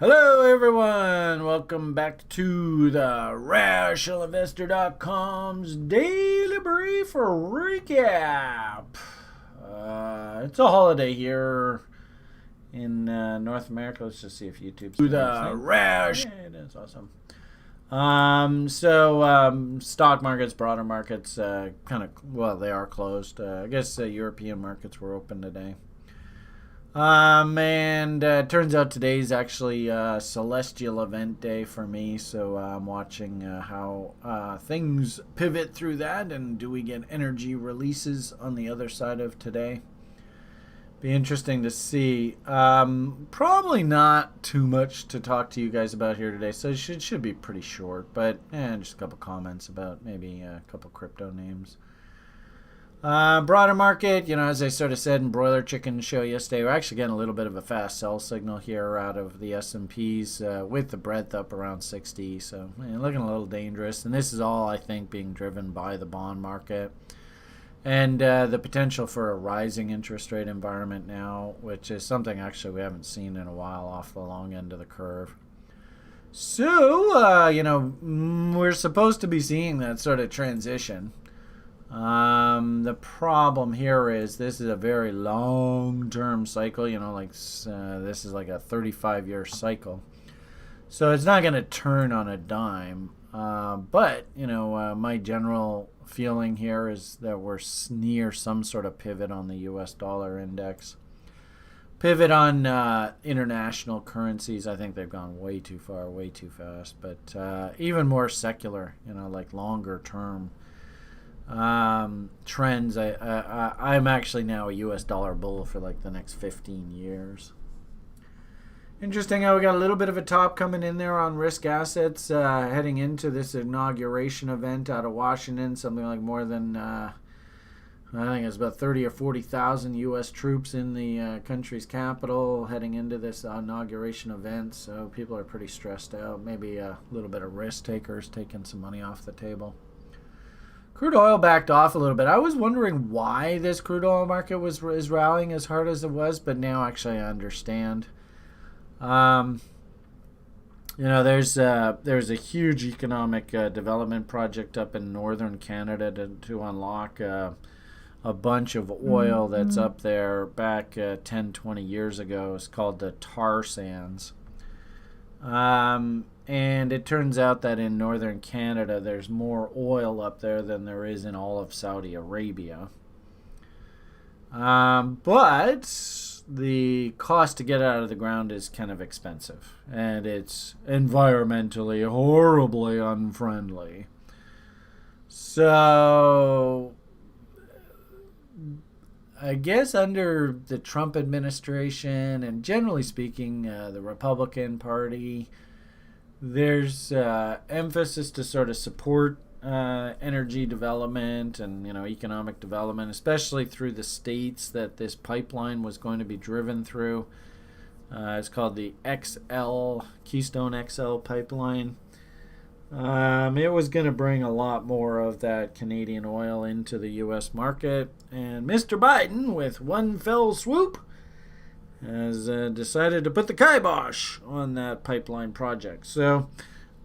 Hello, everyone. Welcome back to the RationalInvestor.com's daily brief recap. It's a holiday here in North America. Let's just see if YouTube's doing the Rash. Yeah, it is awesome. Stock markets, broader markets, they are closed. I guess European markets were open today. Turns out today's actually Celestial Event Day for me, so I'm watching how things pivot through that, and do we get energy releases on the other side of today? Be interesting to see. Probably not too much to talk to you guys about here today, so it should be pretty short, but just a couple comments about maybe a couple crypto names. Broader market, as I sort of said in Broiler Chicken show yesterday, we're actually getting a little bit of a fast sell signal here out of the S&Ps with the breadth up around 60. So looking a little dangerous. And this is all, I think, being driven by the bond market and the potential for a rising interest rate environment now, which is something actually we haven't seen in a while off the long end of the curve. So, we're supposed to be seeing that sort of transition. The problem here is this is a very long-term cycle, this is like a 35-year cycle. So it's not going to turn on a dime. But my general feeling here is that we're near some sort of pivot on the US dollar index. Pivot on international currencies. I think they've gone way too far, way too fast. But even more secular, like longer term trends. I'm actually now a US dollar bull for like the next 15 years. Interesting how we got a little bit of a top coming in there on risk assets heading into this inauguration event out of Washington. Something like more than I think it's about 30 or 40,000 US troops in the country's capital heading into this inauguration event. So people are pretty stressed out. Maybe a little bit of risk takers taking some money off the table. Crude oil backed off a little bit. I was wondering why this crude oil market is rallying as hard as it was, but now actually I understand. There's a huge economic development project up in northern Canada to unlock a bunch of oil that's up there back 10, 20 years ago. It's called the tar sands. And it turns out that in northern Canada, there's more oil up there than there is in all of Saudi Arabia. But the cost to get it out of the ground is kind of expensive. And it's environmentally horribly unfriendly. So I guess under the Trump administration, and generally speaking, the Republican Party, there's emphasis to sort of support energy development and economic development, especially through the states that this pipeline was going to be driven through. It's called the Keystone XL pipeline. It was going to bring a lot more of that Canadian oil into the U.S. market, and Mr. Biden, with one fell swoop, has decided to put the kibosh on that pipeline project. So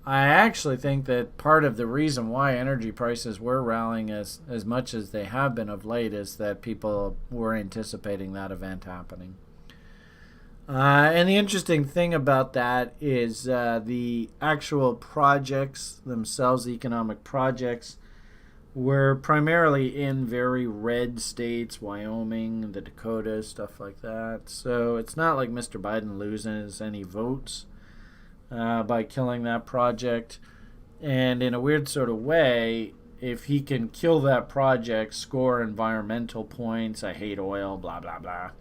I actually think that part of the reason why energy prices were rallying as much as they have been of late is that people were anticipating that event happening. And the interesting thing about that is the actual projects themselves, economic projects, were primarily in very red states, Wyoming, the Dakotas, stuff like that. So it's not like Mr. Biden loses any votes by killing that project. And in a weird sort of way, if he can kill that project, score environmental points, I hate oil, blah, blah, blah,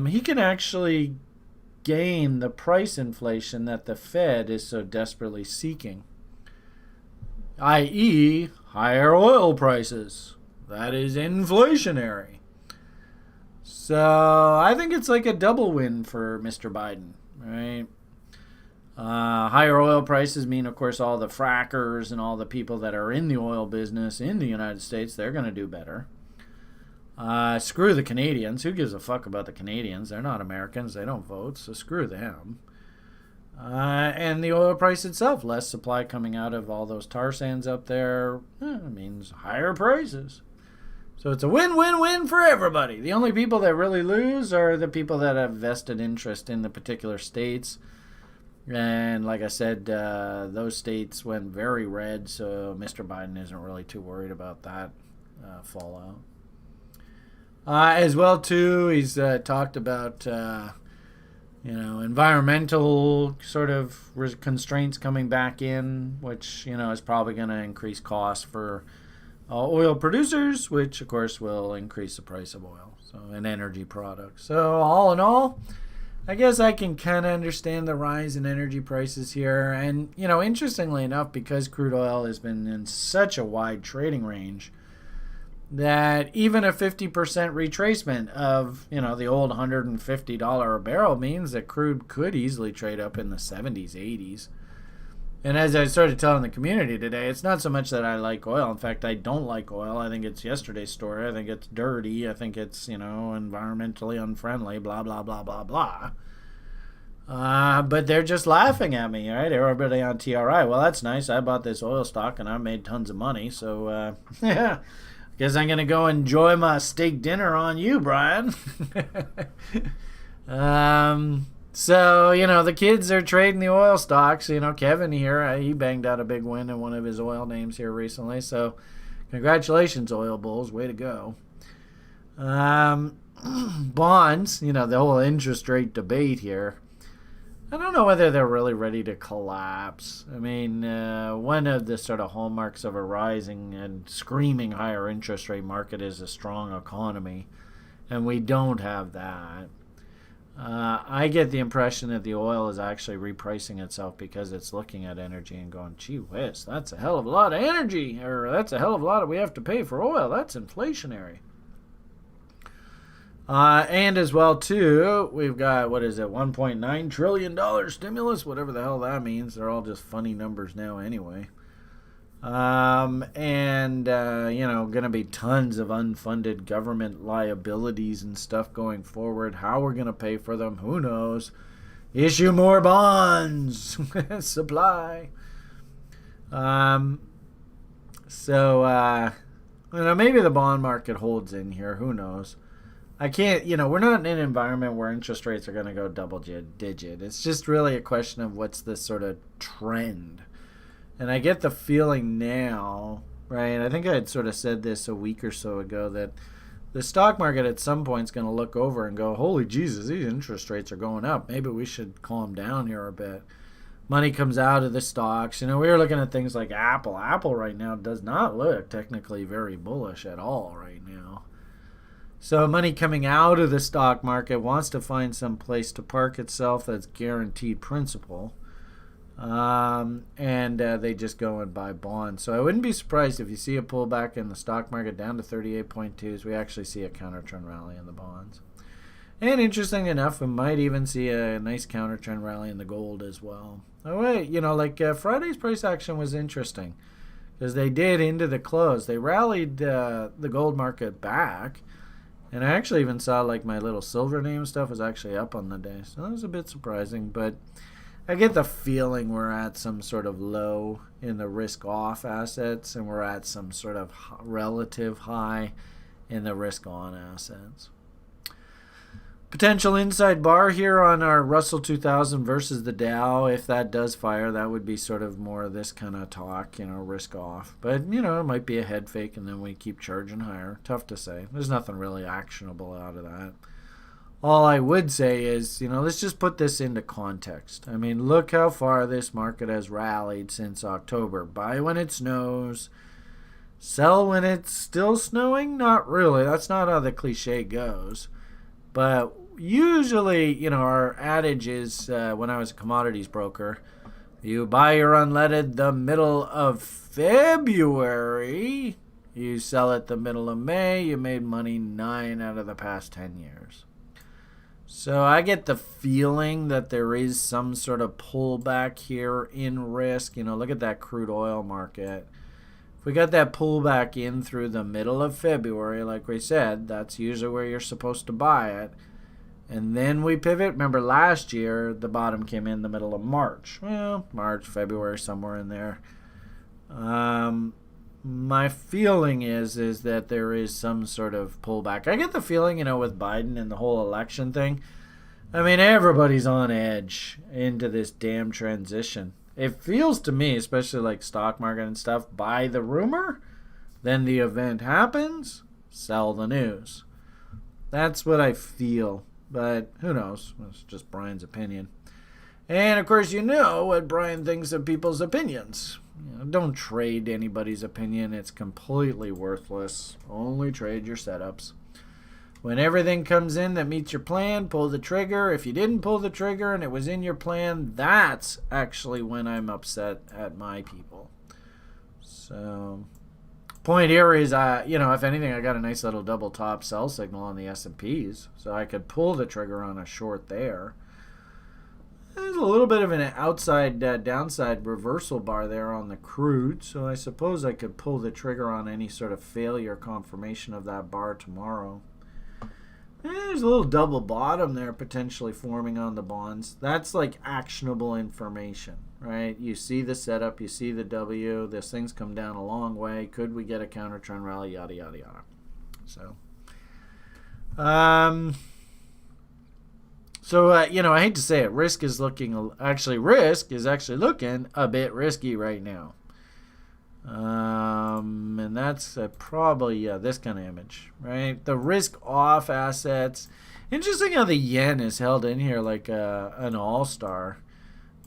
he can actually gain the price inflation that the Fed is so desperately seeking, i.e., higher oil prices. That is inflationary. So I think it's like a double win for Mr. Biden, right? Higher oil prices mean, of course, all the frackers and all the people that are in the oil business in the United States, they're going to do better. Screw the Canadians. Who gives a fuck about the Canadians? They're not Americans. They don't vote, so screw them. And the oil price itself, less supply coming out of all those tar sands up there, means higher prices. So it's a win-win-win for everybody. The only people that really lose are the people that have vested interest in the particular states. And like I said, those states went very red, so Mr. Biden isn't really too worried about that fallout. As well, too, he's talked about environmental sort of constraints coming back in, which is probably going to increase costs for oil producers, which of course will increase the price of oil, so an energy product. So all in all, I guess I can kind of understand the rise in energy prices here. And interestingly enough, because crude oil has been in such a wide trading range, that even a 50% retracement of the old $150 a barrel means that crude could easily trade up in the 70s, 80s. And as I started telling the community today, it's not so much that I like oil. In fact, I don't like oil. I think it's yesterday's story. I think it's dirty. I think it's, environmentally unfriendly, blah, blah, blah, blah, blah. But they're just laughing at me, right? Everybody on TRI. Well, that's nice. I bought this oil stock and I made tons of money. So, yeah, guess I'm going to go enjoy my steak dinner on you, Brian. So, the kids are trading the oil stocks. Kevin here, he banged out a big win in one of his oil names here recently. So, congratulations, oil bulls. Way to go. Bonds, the whole interest rate debate here. I don't know whether they're really ready to collapse. I mean, one of the sort of hallmarks of a rising and screaming higher interest rate market is a strong economy. And we don't have that. I get the impression that the oil is actually repricing itself because it's looking at energy and going, gee whiz, that's a hell of a lot of energy, or that's a hell of a lot we have to pay for oil. That's inflationary. And as well, too, we've got, $1.9 trillion stimulus, whatever the hell that means. They're all just funny numbers now anyway. Going to be tons of unfunded government liabilities and stuff going forward. How we're going to pay for them, who knows? Issue more bonds. Supply. Maybe the bond market holds in here. Who knows? I can't, we're not in an environment where interest rates are going to go double digit. It's just really a question of what's the sort of trend. And I get the feeling now, right? I think I had sort of said this a week or so ago that the stock market at some point is going to look over and go, holy Jesus, these interest rates are going up. Maybe we should calm down here a bit. Money comes out of the stocks. We were looking at things like Apple. Apple right now does not look technically very bullish at all right now. So money coming out of the stock market wants to find some place to park itself that's guaranteed principal. They just go and buy bonds. So I wouldn't be surprised if you see a pullback in the stock market down to 38.2s. We actually see a counter-trend rally in the bonds. And interesting enough, we might even see a nice counter-trend rally in the gold as well. Oh, wait, Friday's price action was interesting because they did into the close. They rallied the gold market back. And I actually even saw my little silver name stuff was actually up on the day. So that was a bit surprising, but I get the feeling we're at some sort of low in the risk-off assets, and we're at some sort of relative high in the risk-on assets. Potential inside bar here on our Russell 2000 versus the Dow. If that does fire, that would be sort of more of this kind of talk, risk-off. But, it might be a head fake, and then we keep charging higher. Tough to say. There's nothing really actionable out of that. All I would say is, let's just put this into context. I mean, look how far this market has rallied since October. Buy when it snows. Sell when it's still snowing? Not really. That's not how the cliche goes. But usually, our adage is, when I was a commodities broker, you buy your unleaded the middle of February. You sell it the middle of May. You made money 9 out of the past 10 years. So I get the feeling that there is some sort of pullback here in risk. Look at that crude oil market. If we got that pullback in through the middle of February, like we said, that's usually where you're supposed to buy it. And then we pivot. Remember last year, the bottom came in the middle of March. Well, March, February, somewhere in there. My feeling is that there is some sort of pullback. I get the feeling, with Biden and the whole election thing, I mean, everybody's on edge into this damn transition. It feels to me, especially like stock market and stuff, buy the rumor, then the event happens, sell the news. That's what I feel, but who knows? It's just Brian's opinion. And of course, what Brian thinks of people's opinions. Don't trade anybody's opinion. It's completely worthless. Only trade your setups. When everything comes in that meets your plan, pull the trigger. If you didn't pull the trigger and it was in your plan, that's actually when I'm upset at my people. So, point here is, if anything, I got a nice little double top sell signal on the S&Ps. So I could pull the trigger on a short there. There's a little bit of an outside downside reversal bar there on the crude, so I suppose I could pull the trigger on any sort of failure confirmation of that bar tomorrow. There's a little double bottom there potentially forming on the bonds. That's like actionable information, right? You see the setup, you see the W, this thing's come down a long way. Could we get a counter trend rally, yada, yada, yada. So, I hate to say it, risk is actually looking a bit risky right now. And that's probably, this kind of image, right? The risk off assets. Interesting how the yen is held in here like an all-star.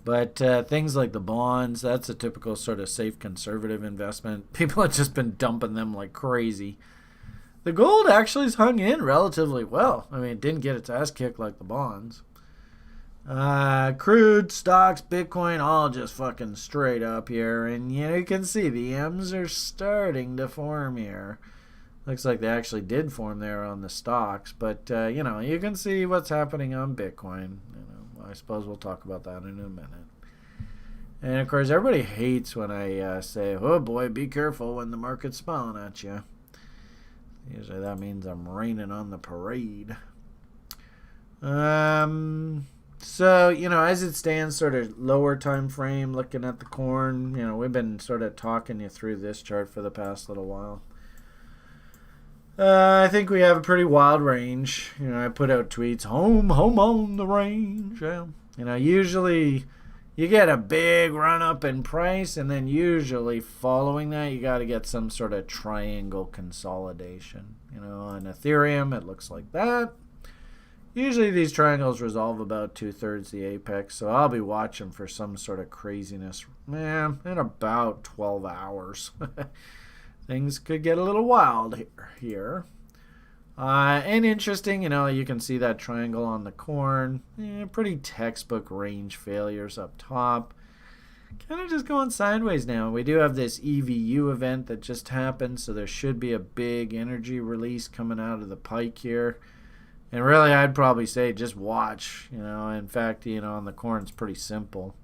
But things like the bonds, that's a typical sort of safe conservative investment. People have just been dumping them like crazy. The gold actually has hung in relatively well. I mean, it didn't get its ass kicked like the bonds. Crude, stocks, Bitcoin, all just fucking straight up here. And, you can see the M's are starting to form here. Looks like they actually did form there on the stocks. But, you can see what's happening on Bitcoin. I suppose we'll talk about that in a minute. And, of course, everybody hates when I say, oh, boy, be careful when the market's smiling at you. Usually that means I'm raining on the parade. So, as it stands, sort of lower time frame, looking at the corn, we've been sort of talking you through this chart for the past little while. I think we have a pretty wild range. I put out tweets, home on the range. Yeah. Usually you get a big run up in price, and then usually following that, you got to get some sort of triangle consolidation. On Ethereum, it looks like that. Usually these triangles resolve about 2/3 the apex, so I'll be watching for some sort of craziness in about 12 hours. Things could get a little wild here. And interesting, you can see that triangle on the corn. Pretty textbook range failures up top. Kind of just going sideways now. We do have this EVU event that just happened, so there should be a big energy release coming out of the pike here. And really, I'd probably say just watch. In fact, on the corn, it's pretty simple.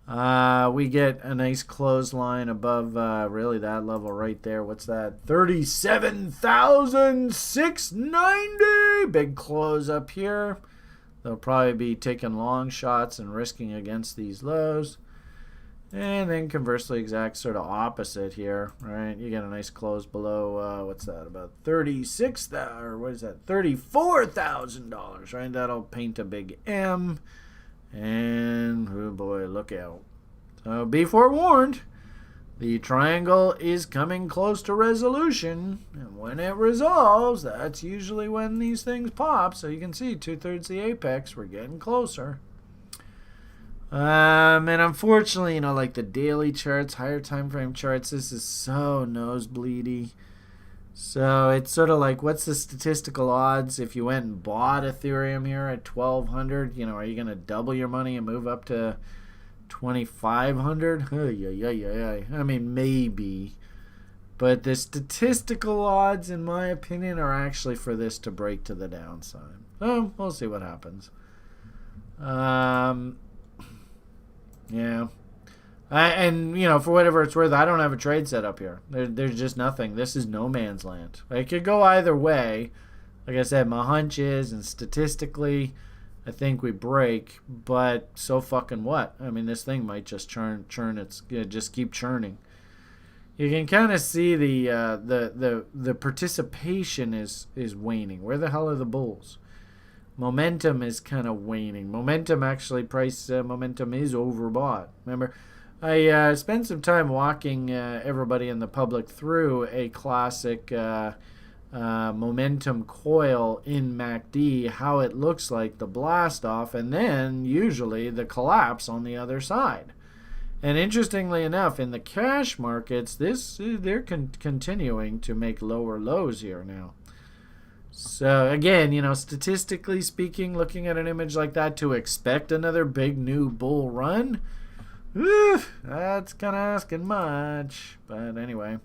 We get a nice clothesline above really that level right there. What's that? 37,690. Big close up here. They'll probably be taking long shots and risking against these lows. And then conversely, exact sort of opposite here, right? You get a nice close below, what's that, about $34,000, right? That'll paint a big M. And, oh boy, look out. So be forewarned. The triangle is coming close to resolution. And when it resolves, that's usually when these things pop. So you can see 2/3 the apex. We're getting closer. And unfortunately, like the daily charts, higher time frame charts, this is so nosebleedy. So it's sort of like, what's the statistical odds if you went and bought Ethereum here at 1,200? Are you going to double your money and move up to 2,500? I mean, maybe. But the statistical odds, in my opinion, are actually for this to break to the downside. So we'll see what happens. Yeah. For whatever it's worth, I don't have a trade set up here. There's just nothing. This is no man's land. It could go either way. Like I said, my hunch is, and statistically, I think we break, but so fucking what? I mean, this thing might just churn. It's just keep churning. You can kind of see the participation is waning. Where the hell are the bulls? Momentum is kind of waning. Momentum actually, price momentum is overbought. Remember, I spent some time walking everybody in the public through a classic momentum coil in MACD, how it looks like the blast off, and then usually the collapse on the other side. And interestingly enough, in the cash markets, they're continuing to make lower lows here now. So again, statistically speaking, looking at an image like that, to expect another big new bull run, that's kind of asking much. But anyway,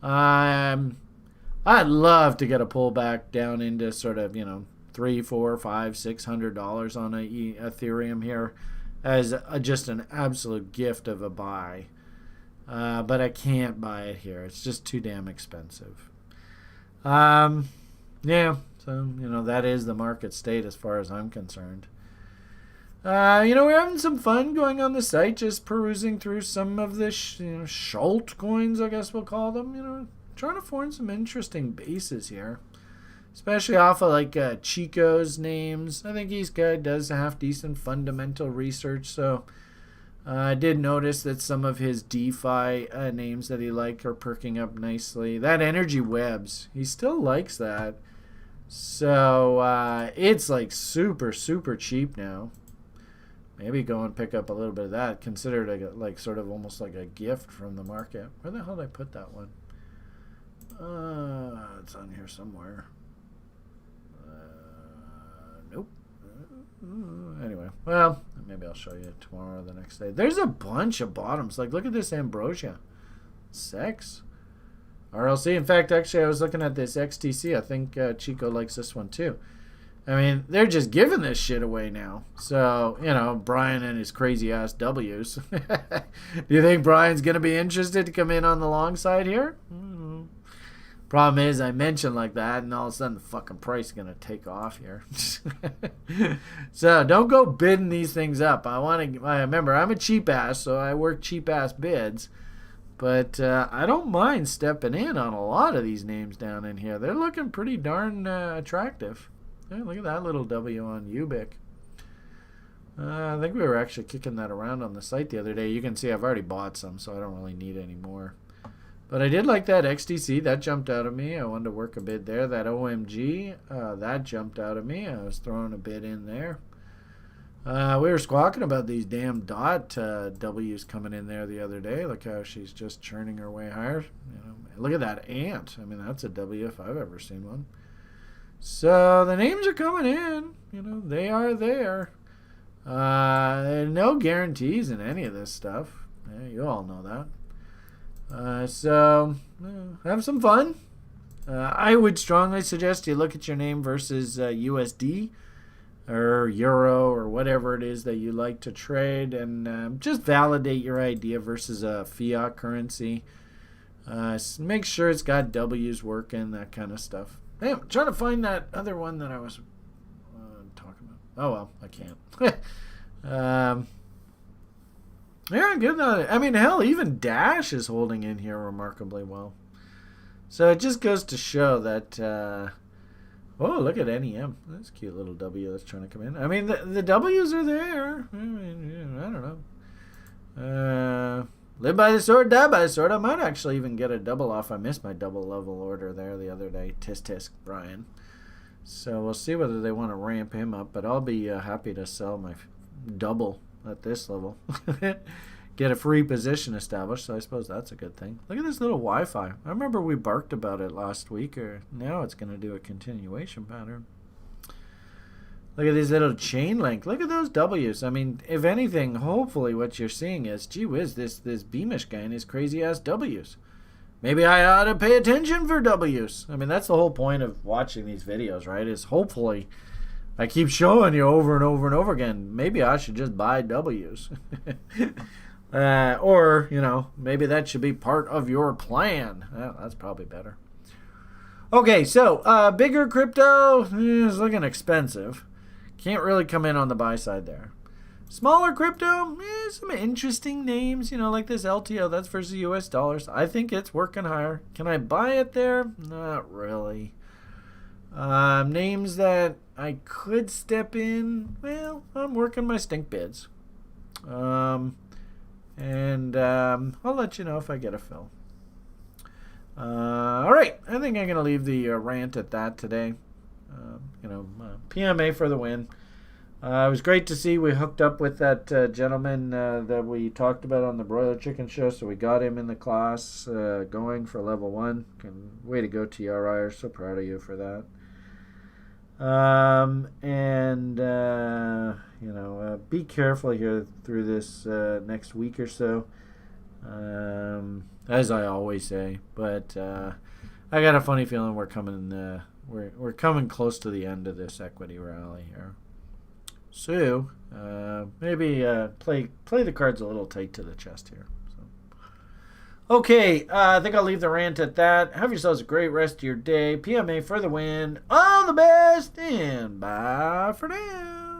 I'd love to get a pullback down into sort of $300, $400, $500, $600 on Ethereum here, as just an absolute gift of a buy. But I can't buy it here. It's just too damn expensive. Yeah, so, that is the market state as far as I'm concerned. We're having some fun going on the site, just perusing through some of the Schult coins, I guess we'll call them, trying to form some interesting bases here. Especially off of like Chico's names. I think he's good, does have decent fundamental research, so I did notice that some of his DeFi names that he liked are perking up nicely. That Energy Webs, he still likes that. So it's like super, super cheap now. Maybe go and pick up a little bit of that. Consider it like sort of almost like a gift from the market. Where the hell did I put that one? It's on here somewhere. Nope. Anyway, well, maybe I'll show you tomorrow or the next day. There's a bunch of bottoms. Like, look at this Ambrosia. Sex. RLC. In fact, actually, I was looking at this XTC. I think Chico likes this one too. I mean, they're just giving this shit away now. So, Brian and his crazy ass W's. Do you think Brian's going to be interested to come in on the long side here? Problem is, I mentioned like that, and all of a sudden the fucking price is going to take off here. So, don't go bidding these things up. I remember, I'm a cheap ass, so I work cheap ass bids. But I don't mind stepping in on a lot of these names down in here. They're looking pretty darn attractive. Hey, look at that little W on Ubic. I think we were actually kicking that around on the site the other day. You can see I've already bought some, so I don't really need any more. But I did like that XTC. That jumped out of me. I wanted to work a bid there. That OMG, that jumped out of me. I was throwing a bid in there. We were squawking about these damn dot W's coming in there the other day. Look how she's just churning her way higher. Look at that ant. I mean, that's a W if I've ever seen one. So the names are coming in. They are there. There are no guarantees in any of this stuff. Yeah, you all know that. So have some fun. I would strongly suggest you look at your name versus USD or Euro or whatever it is that you like to trade, and just validate your idea versus a fiat currency. Make sure it's got W's working, that kind of stuff. Hey, I'm trying to find that other one that I was talking about. Oh, well, I can't. Yeah, good. I mean, hell, even Dash is holding in here remarkably well. So it just goes to show that... oh, look at NEM. That's a cute little W that's trying to come in. I mean, the W's are there. I mean, I don't know. Live by the sword, die by the sword. I might actually even get a double off. I missed my double level order there the other day. Tisk, Brian. So we'll see whether they want to ramp him up. But I'll be happy to sell my double at this level. Get a free position established. So I suppose that's a good thing. Look at this little Wi-Fi. I remember we barked about it last week. Or now it's going to do a continuation pattern. Look at this little chain link. Look at those W's. I mean, if anything, hopefully what you're seeing is, gee whiz, this Beamish guy and his crazy ass W's. Maybe I ought to pay attention for W's. I mean, that's the whole point of watching these videos, right? Is hopefully I keep showing you over and over and over again. Maybe I should just buy W's. Or, maybe that should be part of your plan. Well, that's probably better. Okay, so bigger crypto is looking expensive. Can't really come in on the buy side there. Smaller crypto, some interesting names, like this LTO, that's versus US dollars. I think it's working higher. Can I buy it there? Not really. Names that I could step in, well, I'm working my stink bids. And I'll let you know if I get a fill. All right, I think I'm going to leave the rant at that today. PMA for the win. It was great to see we hooked up with that gentleman that we talked about on the Broiler Chicken Show, so we got him in the class going for level 1. Way to go, TRI. So proud of you for that. Be careful here through this next week or so, as I always say. But I got a funny feeling we're coming close to the end of this equity rally here. So maybe play the cards a little tight to the chest here. Okay, I think I'll leave the rant at that. Have yourselves a great rest of your day. PMA for the win. All the best, and bye for now.